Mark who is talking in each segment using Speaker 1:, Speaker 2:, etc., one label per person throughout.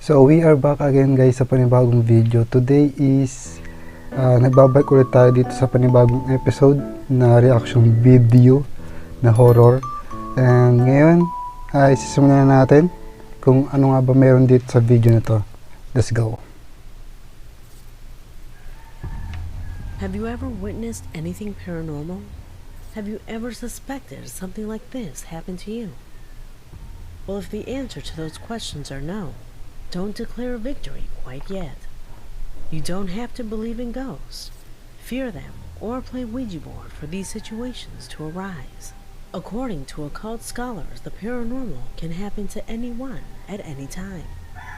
Speaker 1: So we are back again guys sa panibagong video. Today is nagbabalik ulit tayo dito sa panibagong episode na reaction video na horror. And ngayon ay sisimulan na natin kung ano nga ba meron dito sa video na to. Let's go.
Speaker 2: Have you ever witnessed anything paranormal? Have you ever suspected something like this happened to you? Well, if the answer to those questions are no, don't declare victory quite yet. You don't have to believe in ghosts, fear them, or play Ouija board for these situations to arise. According to occult scholars, the paranormal can happen to anyone at any time.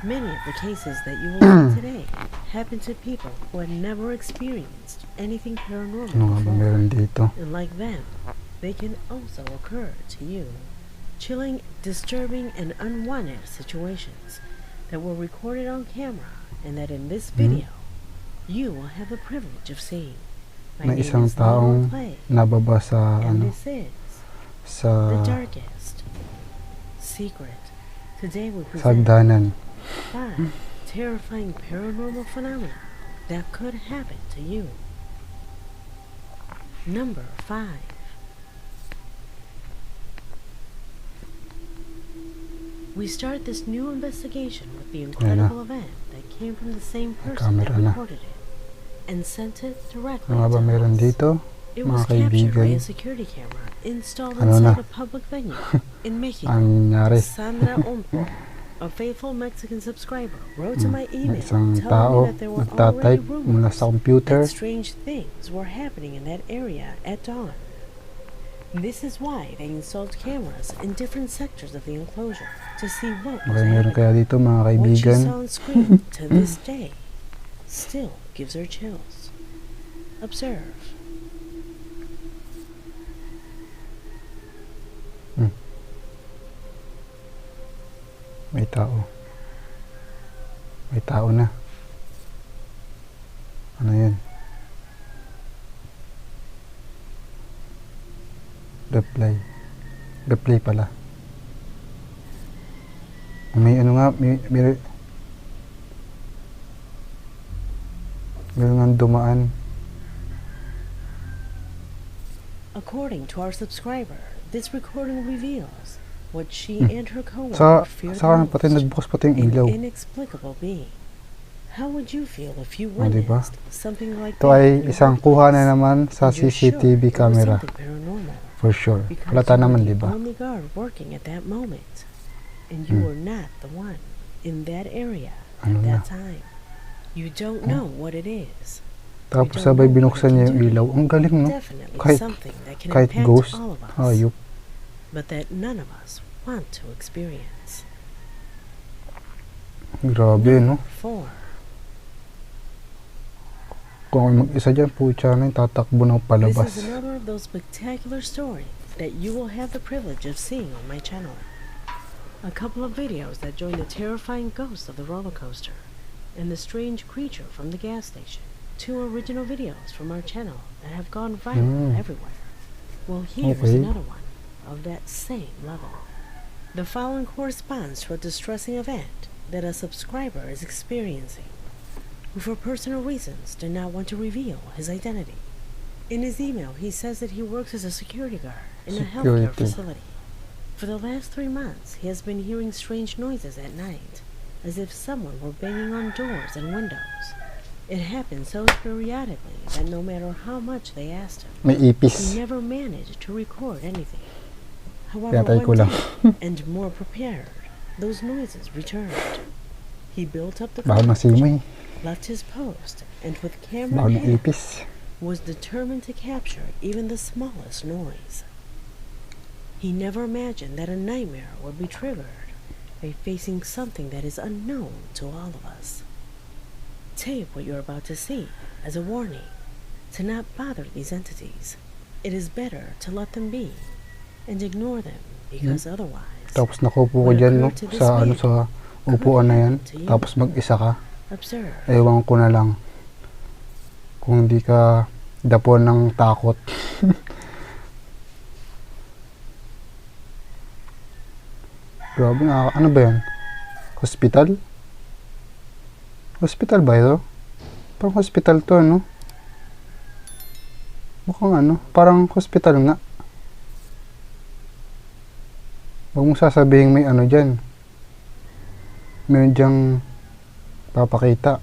Speaker 2: Many of the cases that you will see today happen to people who had never experienced anything paranormal before. And like them, they can also occur to you. Chilling, disturbing, and unwanted situations that were recorded on camera and that in this video you will have the privilege of seeing. My name is
Speaker 1: taong nababa sa
Speaker 2: and this is The Darkest Secret. Today we present 5 terrifying paranormal phenomena that could happen to you. Number 5. We start this new investigation with the incredible event that came from the same person that recorded it and sent it directly to us. It was captured by a security camera installed inside a public venue in Mexico. Sandra Ompo, a faithful Mexican subscriber, wrote to my email telling me that there were already rumors that strange things were happening in that area at dawn. This is why they installed cameras in different sectors of the enclosure to see what was happening. What she saw on screen to this day still gives her chills. Observe.
Speaker 1: May tao. May tao na. Ano yun? Replay pala. May ano nga, meron nga dumaan.
Speaker 2: According to our subscriber, this recording reveals what she and her co-worker feared an inexplicable being. How would you feel if you witnessed something like that?
Speaker 1: Ito ay isang kuha na naman sa CCTV camera. For sure. Halata naman, di ba?
Speaker 2: Only guard working at that moment, and you were not the one in that area at that time. You don't know what it is.
Speaker 1: Tapos sabay binuksan niya yung ilaw. Ang galing, no? Kahit ghost, hayop.
Speaker 2: But that none of us want to experience.
Speaker 1: Grabe, no?
Speaker 2: 4.
Speaker 1: Kung mag-isa dyan, pucha na yung tatakbo ng palabas.
Speaker 2: This is another of those spectacular stories that you will have the privilege of seeing on my channel. A couple of videos that join the terrifying ghost of the roller coaster and the strange creature from the gas station. 2 original videos from our channel that have gone viral everywhere. Well, here's another one of that same level. The following corresponds to a distressing event that a subscriber is experiencing, who for personal reasons did not want to reveal his identity. In his email, he says that he works as a security guard in a healthcare facility. For the last 3 months, he has been hearing strange noises at night, as if someone were banging on doors and windows. It happened so periodically that no matter how much they asked him, he never managed to record anything. However, one day, and more prepared, those noises returned. He built up the confidence, left his post, and with camera in hand, was determined to capture even the smallest noise. He never imagined that a nightmare would be triggered by facing something that is unknown to all of us. Take what you're about to see as a warning to not bother these entities. It is better to let them be and ignore them because otherwise,
Speaker 1: tapos nakupo ko dyan, no? Sa ano, sa upuan na yan. Tapos mag-isa ka. Ewan ko na lang kung hindi ka dapon ng takot. Grabe nga, ano ba yan? Hospital? Hospital ba ito? Parang hospital to, ano? Mukhang ano, parang hospital nga. Huwag mong sasabihin may ano dyan. Meron dyang papakita.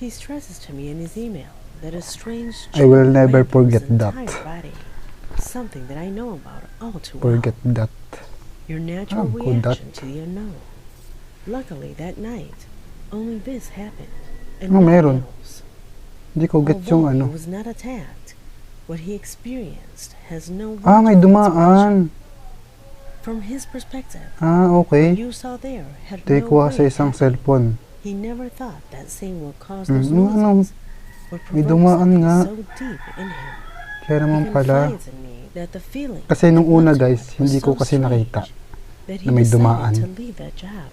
Speaker 2: He stresses to me in his email that a strange
Speaker 1: I will
Speaker 2: chill
Speaker 1: never
Speaker 2: ran through his
Speaker 1: forget that.
Speaker 2: entire body. Something that I know about all too well.
Speaker 1: Forget that.
Speaker 2: Your natural
Speaker 1: good that.
Speaker 2: reaction to the unknown. Luckily that night, only this happened, and
Speaker 1: Oh,
Speaker 2: nothing
Speaker 1: meron.
Speaker 2: else.
Speaker 1: Hindi ko get yung
Speaker 2: Although
Speaker 1: ano.
Speaker 2: he was not attacked, what he experienced has no
Speaker 1: Ah, may
Speaker 2: logical explanation.
Speaker 1: dumaan.
Speaker 2: From his perspective,
Speaker 1: Ah,
Speaker 2: what
Speaker 1: okay.
Speaker 2: you saw there had
Speaker 1: Ito
Speaker 2: no
Speaker 1: kuha
Speaker 2: way
Speaker 1: sa
Speaker 2: of
Speaker 1: isang
Speaker 2: happening.
Speaker 1: cellphone.
Speaker 2: He never thought that scene would cause those
Speaker 1: Ano,
Speaker 2: noises, would
Speaker 1: may
Speaker 2: provoke
Speaker 1: dumaan
Speaker 2: something
Speaker 1: nga.
Speaker 2: so deep in him.
Speaker 1: Kaya
Speaker 2: He
Speaker 1: naman pala.
Speaker 2: confides in me that the feeling
Speaker 1: Kasi nung
Speaker 2: that
Speaker 1: una
Speaker 2: led to
Speaker 1: guys,
Speaker 2: it was
Speaker 1: hindi ko
Speaker 2: so
Speaker 1: kasi nakita
Speaker 2: strange that he
Speaker 1: na may
Speaker 2: decided
Speaker 1: dumaan.
Speaker 2: to leave that job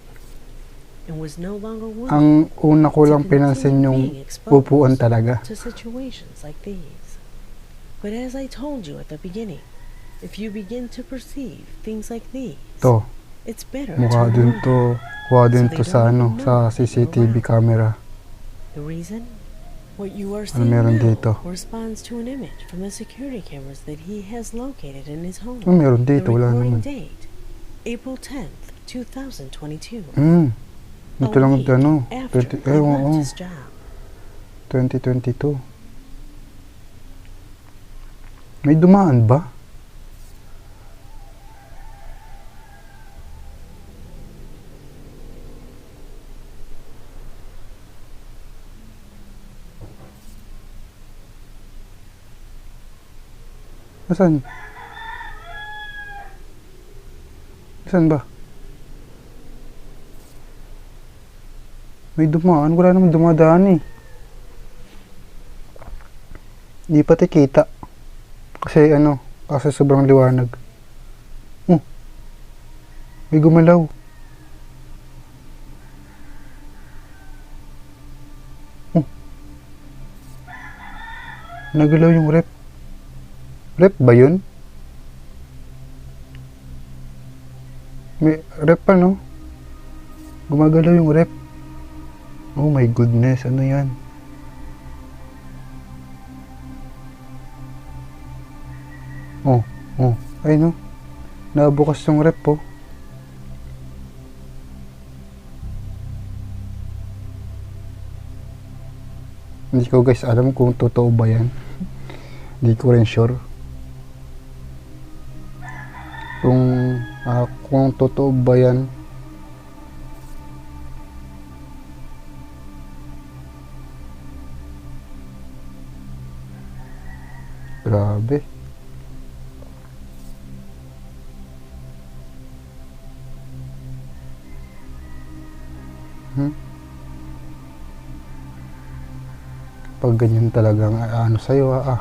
Speaker 2: and was no longer willing
Speaker 1: Ang una ko lang
Speaker 2: to
Speaker 1: pinansin
Speaker 2: continue
Speaker 1: yung
Speaker 2: being exposed
Speaker 1: upuan talaga.
Speaker 2: to situations like these. But as I told you at the beginning, if you begin to perceive things like these,
Speaker 1: To,
Speaker 2: it's better
Speaker 1: mukha
Speaker 2: to
Speaker 1: dun
Speaker 2: warn
Speaker 1: to, kuha din to sa ano, sa CCTV camera.
Speaker 2: the reason. What you are
Speaker 1: Ano
Speaker 2: seeing
Speaker 1: meron
Speaker 2: now
Speaker 1: dito?
Speaker 2: corresponds to an image from the security cameras that he has located in his home.
Speaker 1: Ano meron
Speaker 2: The
Speaker 1: dito? Wala
Speaker 2: recording
Speaker 1: naman.
Speaker 2: date, April 10th, 2022.
Speaker 1: Ito lang
Speaker 2: week
Speaker 1: ano,
Speaker 2: after
Speaker 1: 20,
Speaker 2: he left
Speaker 1: oo,
Speaker 2: his job.
Speaker 1: 2022. May dumaan ba? Nasaan? Nasaan ba? May dumaan. Wala naman dumadaan eh. Hindi pati kita. Kasi ano, kasi sobrang liwanag. Oh, may gumalaw. Oh, nagalaw yung rep. Rep ba yun? May rep pa no? Gumagalaw yung rep. Oh my goodness, ano yan? Oh, ay no. Nabukas yung rep po. Hindi ko guys alam kung totoo ba yan. Hindi ko rin sure. Kung totoo ba yan. Grabe. Pag ganyan talagang ano sa'yo wala,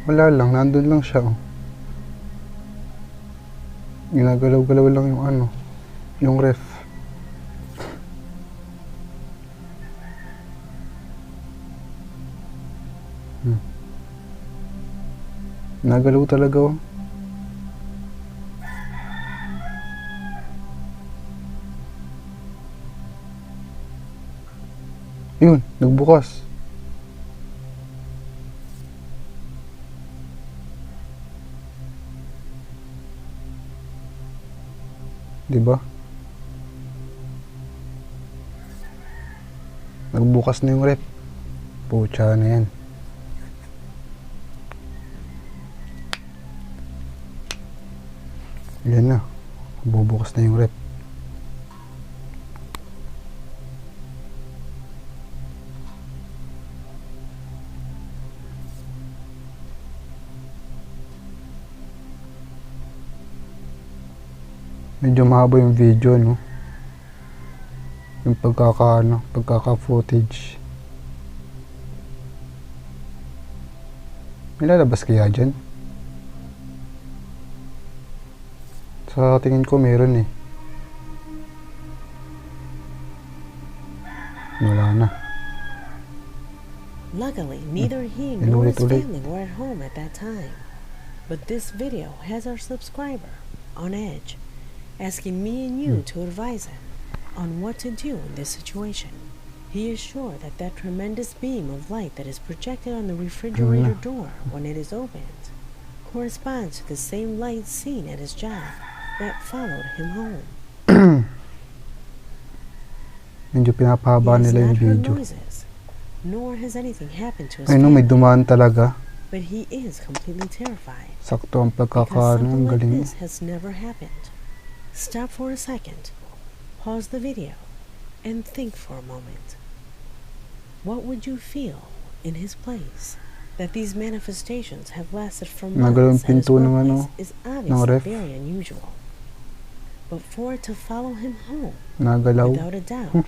Speaker 1: wala lang, nandun lang siya ginagalaw-galaw lang yung ano, yung ref. Nagalaw talaga yun, nagbukas. Diba? Nagbukas na yung rep. Pucha na yan. Yan na. Bubukas na yung rep. Medyo mahaba yung video, no? Yung pagkaka-footage. May lalabas kaya dyan? Sa tingin ko meron eh. Wala na.
Speaker 2: Luckily, neither he nor his
Speaker 1: Inulit-ulit.
Speaker 2: family were at home at that time. But this video has our subscriber on edge, asking me and you to advise him on what to do in this situation. He is sure that that tremendous beam of light that is projected on the refrigerator door when it is opened corresponds to the same light seen at his job that followed him home.
Speaker 1: Medyo pinapahaba
Speaker 2: He has
Speaker 1: nila yung
Speaker 2: not heard
Speaker 1: video.
Speaker 2: noises, nor has anything happened to his
Speaker 1: Ay no, may
Speaker 2: family,
Speaker 1: dumaan talaga.
Speaker 2: but he is completely terrified.
Speaker 1: Sakto ang
Speaker 2: Because
Speaker 1: pagkakaano,
Speaker 2: something
Speaker 1: ang
Speaker 2: like
Speaker 1: galing.
Speaker 2: this has never happened. Stop for a second, pause the video, and think for a moment. What would you feel in his place? That these manifestations have lasted for
Speaker 1: Nagalaw yung
Speaker 2: months at his
Speaker 1: pinto ng
Speaker 2: workplace is obviously
Speaker 1: ref.
Speaker 2: very unusual. But for it to follow him home,
Speaker 1: Nagalaw.
Speaker 2: without a doubt,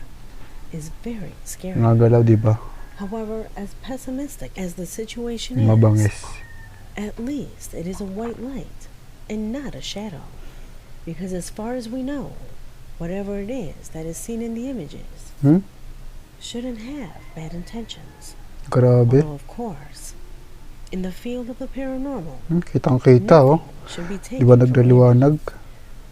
Speaker 2: is very scary.
Speaker 1: Nagalaw, diba?
Speaker 2: However, as pessimistic as the situation is,
Speaker 1: Mabangis.
Speaker 2: at least it is a white light and not a shadow. Because as far as we know, whatever it is that is seen in the images shouldn't have bad intentions.
Speaker 1: Grabe.
Speaker 2: Although, of course, in the field of the paranormal,
Speaker 1: Kitang-kita, oh.
Speaker 2: nothing should be taken
Speaker 1: Diba
Speaker 2: for
Speaker 1: naglaliwanag?
Speaker 2: granted.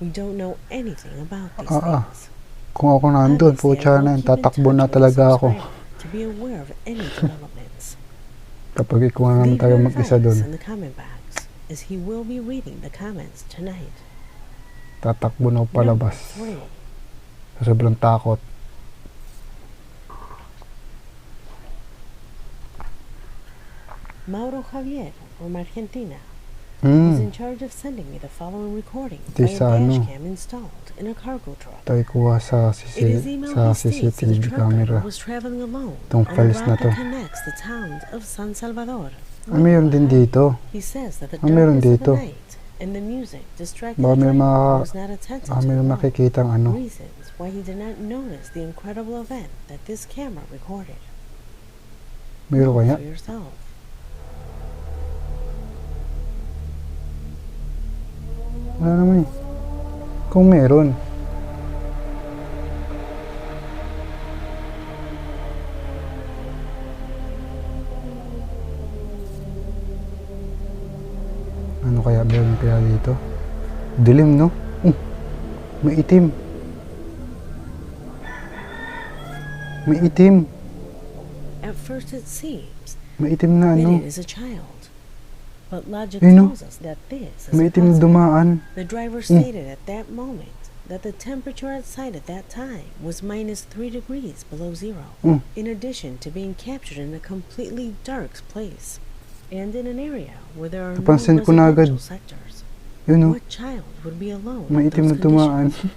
Speaker 2: We don't know anything about these things.
Speaker 1: Kung ako nandun,
Speaker 2: Obviously, I
Speaker 1: pucha
Speaker 2: will
Speaker 1: na,
Speaker 2: keep in
Speaker 1: tatakbo
Speaker 2: touch
Speaker 1: na
Speaker 2: with the
Speaker 1: talaga ako.
Speaker 2: subscriber to be aware of any developments.
Speaker 1: Kapag ikaw naman
Speaker 2: Leave
Speaker 1: tayo
Speaker 2: your
Speaker 1: mag-isa
Speaker 2: advice
Speaker 1: dun,
Speaker 2: in the comment box, as he will be reading the comments tonight.
Speaker 1: tatakbo na ako palabas.
Speaker 2: Number 3.
Speaker 1: Sa sobrang takot.
Speaker 2: Mauro Javier from Argentina was in charge of sending me the following recording by a dash cam installed in a cargo truck.
Speaker 1: Tayo kuha sa
Speaker 2: In his email, he states that the
Speaker 1: CCTV
Speaker 2: truck driver
Speaker 1: camera.
Speaker 2: was traveling alone
Speaker 1: Itong
Speaker 2: on a
Speaker 1: files na
Speaker 2: route
Speaker 1: to.
Speaker 2: that connects the towns of San Salvador.
Speaker 1: Meron din dito.
Speaker 2: He says that the
Speaker 1: meron
Speaker 2: darkness of
Speaker 1: dito.
Speaker 2: the night and the music distracted
Speaker 1: Baka
Speaker 2: the
Speaker 1: may
Speaker 2: driver, who was not attentive to
Speaker 1: may
Speaker 2: the road.
Speaker 1: makikitang ano.
Speaker 2: Reasons why he did not notice the incredible event that this camera recorded.
Speaker 1: Meron
Speaker 2: Know
Speaker 1: kaya?
Speaker 2: for yourself.
Speaker 1: Wala naman eh. Kung meron. Ano kaya meron kaya dito? Dilim, no? May itim. May itim.
Speaker 2: At first it seems
Speaker 1: May itim na
Speaker 2: that
Speaker 1: ano.
Speaker 2: it is a child. But logic
Speaker 1: Ano?
Speaker 2: tells us that this is
Speaker 1: May itim na
Speaker 2: impossible.
Speaker 1: dumaan.
Speaker 2: The driver stated at that moment that the temperature outside at that time was -3 degrees below zero, in addition to being captured in a completely dark place and in an area where there are no
Speaker 1: Napansin ko na agad.
Speaker 2: residential sectors.
Speaker 1: Yun, no?
Speaker 2: What child would be alone
Speaker 1: May
Speaker 2: in
Speaker 1: itim na
Speaker 2: those
Speaker 1: dumaan.
Speaker 2: conditions?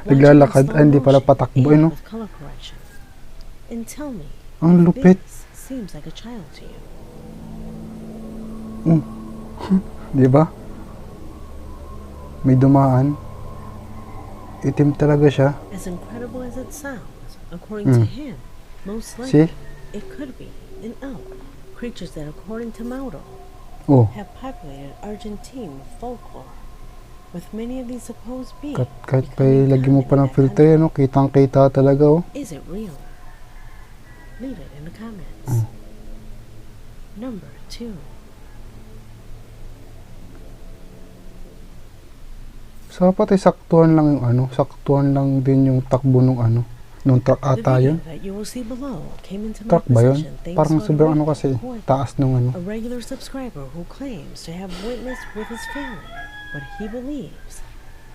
Speaker 1: Naglalakad.
Speaker 2: Watching in
Speaker 1: Ay, hindi
Speaker 2: slow
Speaker 1: pala
Speaker 2: motion
Speaker 1: patakbo,
Speaker 2: and
Speaker 1: no?
Speaker 2: with color correction. And tell me,
Speaker 1: Ang lupit.
Speaker 2: this seems like a child to you.
Speaker 1: Di ba? May dumaan. Itim talaga siya.
Speaker 2: As incredible as it sounds, according to him, most
Speaker 1: See?
Speaker 2: likely it could be an elk, creatures that, according to Mauro,
Speaker 1: Oh,
Speaker 2: have populated Argentine folklore, with many of these supposed beings
Speaker 1: kahit pa
Speaker 2: becoming
Speaker 1: lagyan mo pa
Speaker 2: common
Speaker 1: ng
Speaker 2: in that
Speaker 1: filter,
Speaker 2: country.
Speaker 1: ano, kitang-kita talaga, oh.
Speaker 2: Is it real? Leave it in the comments. Number 2.
Speaker 1: Sa patay saktuhan lang yung ano, saktuhan lang din yung takbo nung ano, nung truck
Speaker 2: The
Speaker 1: ata
Speaker 2: video
Speaker 1: yun.
Speaker 2: that you will see below came into my
Speaker 1: Truck ba yun?
Speaker 2: possession thanks
Speaker 1: Parang
Speaker 2: to a
Speaker 1: sobrang ano
Speaker 2: radio
Speaker 1: kasi,
Speaker 2: report.
Speaker 1: taas nung ano.
Speaker 2: A regular subscriber who claims to have witnessed with his family what he believes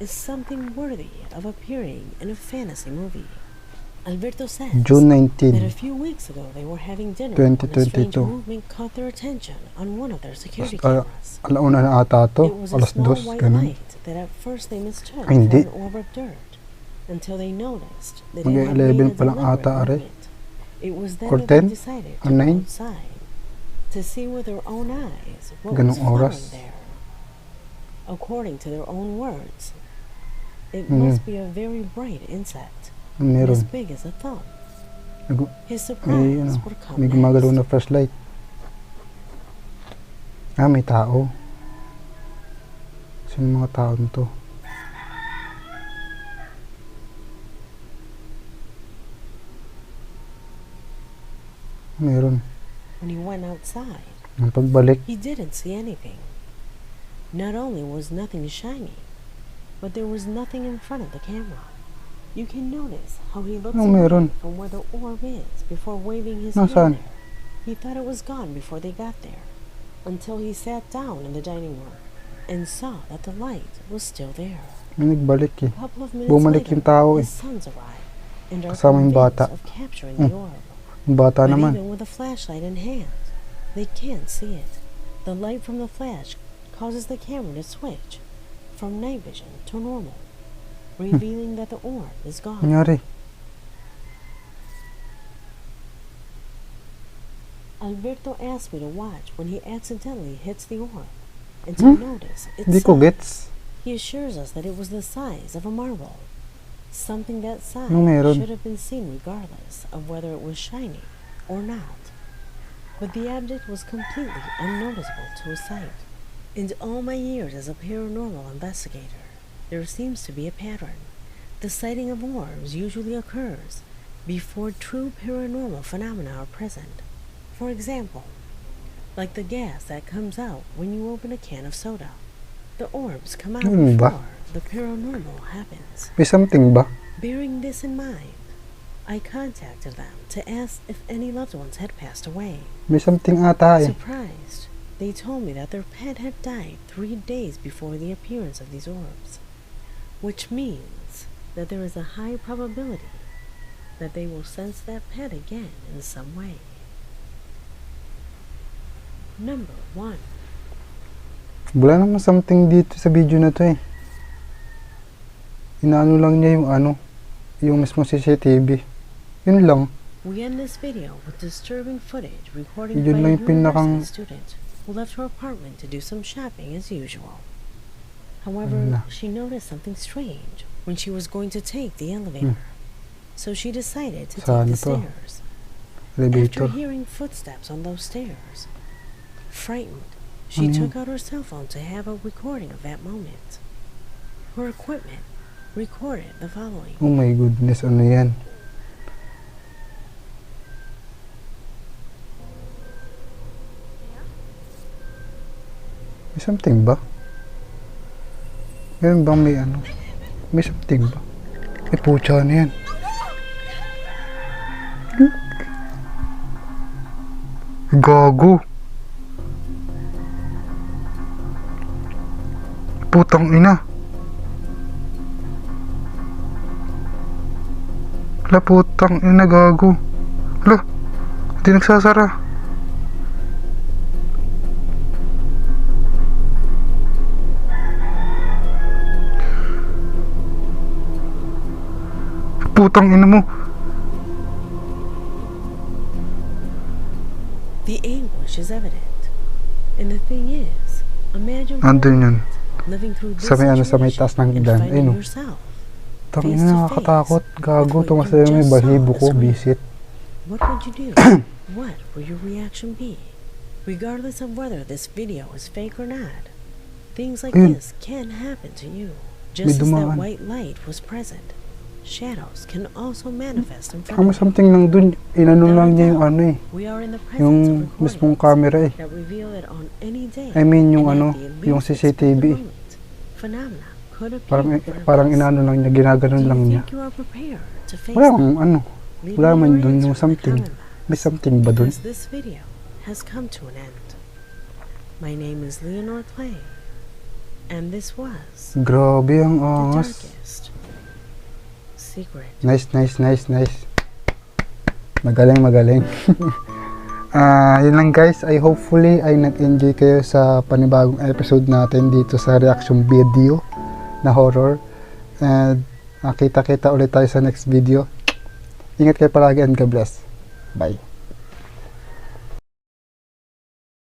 Speaker 2: is something worthy of appearing in a fantasy movie. Alberto says
Speaker 1: June
Speaker 2: that a
Speaker 1: 19.
Speaker 2: few weeks ago they were having dinner when a strange
Speaker 1: 2022.
Speaker 2: movement caught their attention on one of their security
Speaker 1: Basta,
Speaker 2: cameras.
Speaker 1: alauna na ata to,
Speaker 2: It was a
Speaker 1: alas
Speaker 2: small
Speaker 1: 2,
Speaker 2: white
Speaker 1: ganun.
Speaker 2: light that at first they mistook
Speaker 1: Ay, hindi.
Speaker 2: for an orb of dirt until they noticed that it had
Speaker 1: Mag-11
Speaker 2: made a
Speaker 1: pa lang
Speaker 2: deliberate
Speaker 1: ata, are.
Speaker 2: movement. It was then
Speaker 1: Or
Speaker 2: that they
Speaker 1: 10?
Speaker 2: decided to
Speaker 1: Or
Speaker 2: go
Speaker 1: 9?
Speaker 2: outside to see with their own eyes what
Speaker 1: Ganong
Speaker 2: was following
Speaker 1: oras.
Speaker 2: there. According to their own words, it must be a very bright insect, as
Speaker 1: Meron.
Speaker 2: big as a thumb.
Speaker 1: Nag-
Speaker 2: His
Speaker 1: May,
Speaker 2: surprise
Speaker 1: ano,
Speaker 2: would come
Speaker 1: may gumagalaw
Speaker 2: next.
Speaker 1: na flashlight. Ah, may tao. Sino mga tao nito? Meron.
Speaker 2: When he went outside,
Speaker 1: Ang pagbalik.
Speaker 2: he didn't see anything. Not only was nothing shiny, but there was nothing in front of the camera. You can notice how he looks
Speaker 1: Anong meron?
Speaker 2: away from where the orb is before waving his
Speaker 1: Nasaan?
Speaker 2: hand there. He thought it was gone before they got there, until he sat down in the dining room and saw that the light was still there.
Speaker 1: May nagbalik eh.
Speaker 2: A couple of minutes
Speaker 1: Bumalik
Speaker 2: later,
Speaker 1: yung tao eh.
Speaker 2: his sons arrive and are
Speaker 1: Kasama yung
Speaker 2: convinced
Speaker 1: bata.
Speaker 2: of capturing the orb.
Speaker 1: Yung bata
Speaker 2: But
Speaker 1: naman.
Speaker 2: even with a flashlight in hand, they can't see it. The light from the flash causes the camera to switch from night vision to normal, revealing that the orb is gone.
Speaker 1: Nangyari.
Speaker 2: Alberto asked me to watch when he accidentally hits the orb and to notice its
Speaker 1: Hindi ko
Speaker 2: size.
Speaker 1: gets.
Speaker 2: He assures us that it was the size of a marble, something that size
Speaker 1: Ano meron?
Speaker 2: should have been seen regardless of whether it was shiny or not. But the object was completely unnoticeable to a sight. In all my years as a paranormal investigator, there seems to be a pattern. The sighting of orbs usually occurs before true paranormal phenomena are present. For example, like the gas that comes out when you open a can of soda. The orbs come out
Speaker 1: Ano ba?
Speaker 2: before the paranormal happens.
Speaker 1: May something ba?
Speaker 2: Bearing this in mind, I contacted them to ask if any loved ones had passed away.
Speaker 1: May something ata eh.
Speaker 2: Surprised, they told me that their pet had died 3 days before the appearance of these orbs, which means that there is a high probability that they will sense that pet again in some way. Number 1.
Speaker 1: Wala naman something dito sa video na to eh. Inaano lang niya yung yung mismo CCTV. Yun lang.
Speaker 2: We end this video with disturbing footage recorded
Speaker 1: Yun
Speaker 2: by
Speaker 1: lang
Speaker 2: a
Speaker 1: yung pinakang-
Speaker 2: university student who left her apartment to do some shopping as usual. However,
Speaker 1: Ala.
Speaker 2: she noticed something strange when she was going to take the elevator. So she decided to take
Speaker 1: Saan
Speaker 2: the
Speaker 1: to?
Speaker 2: stairs. After
Speaker 1: Elevator.
Speaker 2: hearing footsteps on those stairs, frightened, she
Speaker 1: Ano yun?
Speaker 2: took out her cell phone to have a recording of that moment. Her equipment recorded the following.
Speaker 1: Oh my goodness, ano yan? May something ba? Meron bang may May something ba? May putya na yan. Gago. Putang ina. Hala, putang ina, gago. Hala, hindi nagsasara. Putang ina mo.
Speaker 2: The anguish is evident. And the thing is, imagine
Speaker 1: Andun yun.
Speaker 2: living through this
Speaker 1: Sa may sa may
Speaker 2: situation
Speaker 1: taas ng
Speaker 2: and
Speaker 1: hagdan.
Speaker 2: finding
Speaker 1: Ayun o.
Speaker 2: yourself.
Speaker 1: Tang ina, nakakatakot. Gago,
Speaker 2: With what
Speaker 1: tumas
Speaker 2: you
Speaker 1: na may
Speaker 2: just
Speaker 1: balahibo
Speaker 2: saw
Speaker 1: ko,
Speaker 2: on the screen.
Speaker 1: bisit.
Speaker 2: What would you do? What will your reaction be? Regardless of whether this video is fake or not, things like
Speaker 1: Ayun.
Speaker 2: this can happen to you. Just as that
Speaker 1: dumaan.
Speaker 2: white light was present, shadows can also manifest in front
Speaker 1: Kamo
Speaker 2: of you.
Speaker 1: something lang dun, inano lang niya yung eh.
Speaker 2: We are in the presence
Speaker 1: Yung
Speaker 2: of
Speaker 1: mismong
Speaker 2: recordings
Speaker 1: camera eh.
Speaker 2: that reveal that on any day
Speaker 1: I mean yung
Speaker 2: and at the
Speaker 1: yung
Speaker 2: least
Speaker 1: CCTV.
Speaker 2: expected moment, phenomena could appear
Speaker 1: Parang,
Speaker 2: in front of
Speaker 1: parang
Speaker 2: us.
Speaker 1: inano lang niya, ginaganon
Speaker 2: Do
Speaker 1: lang
Speaker 2: you
Speaker 1: niya.
Speaker 2: think you are prepared to face
Speaker 1: Wala
Speaker 2: them?
Speaker 1: akong
Speaker 2: Leave
Speaker 1: wala
Speaker 2: me
Speaker 1: man
Speaker 2: your
Speaker 1: dun
Speaker 2: answer
Speaker 1: yung
Speaker 2: in the
Speaker 1: something.
Speaker 2: comment box,
Speaker 1: May something ba dun?
Speaker 2: because this video has come to an end. My name is Leonor Clay, and this was
Speaker 1: Grabe ang
Speaker 2: the
Speaker 1: angas.
Speaker 2: darkest secret.
Speaker 1: Nice. Magaling. Yun lang guys, hopefully ay nag-enjoy kayo sa panibagong episode natin dito sa reaction video na horror. And kita ulit tayo sa next video. Ingat kayo palagi and God bless. Bye.